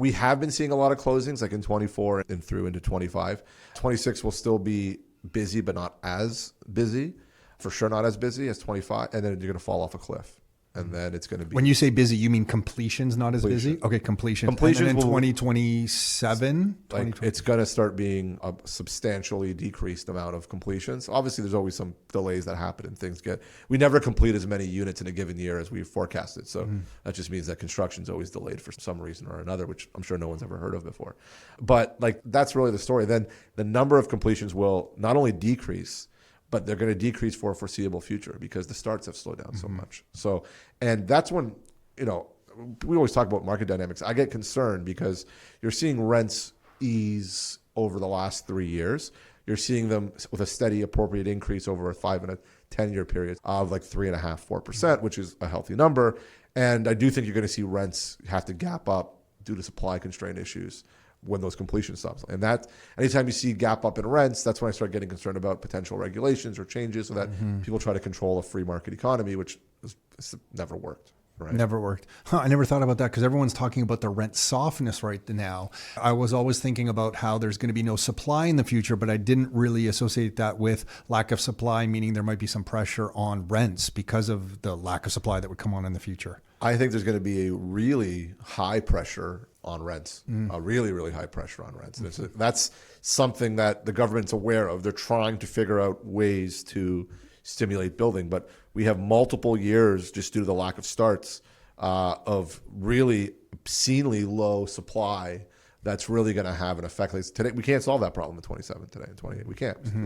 We have been seeing a lot of closings like in 24 and through into 25. 26 will still be busy, but not as busy. For sure not as busy as 25. And then you're going to fall off a cliff. And then it's going to be... When you say busy, you mean completions not as busy? Okay, completions. Completions and then in will, 2027? Like it's going to start being a substantially decreased amount of completions. Obviously, there's always some delays that happen and things get... We never complete as many units in a given year as we forecasted. So that just means that construction's always delayed for some reason or another, which I'm sure no one's ever heard of before. But like that's really the story. Then the number of completions will not only decrease, but they're going to decrease for a foreseeable future because the starts have slowed down so much. So, and that's when, we always talk about market dynamics. I get concerned because you're seeing rents ease over the last 3 years. You're seeing them with a steady appropriate increase over a 5 and a 10-year period of like 3.5%, 4%, which is a healthy number. And I do think you're going to see rents have to gap up due to supply constraint issues when those completions stop. And that anytime you see gap up in rents, that's when I start getting concerned about potential regulations or changes so that people try to control a free market economy, which has never worked. Right. Never worked. I never thought about that because everyone's talking about the rent softness right now. I was always thinking about how there's going to be no supply in the future, but I didn't really associate that with lack of supply, meaning there might be some pressure on rents because of the lack of supply that would come on in the future. I think there's going to be a really high pressure on rents, a really, really high pressure on rents. And that's something that the government's aware of. They're trying to figure out ways to stimulate building, but we have multiple years just due to the lack of starts of really obscenely low supply that's really going to have an effect. Like today, we can't solve that problem in 27 today, in 28. We can't. It's too late.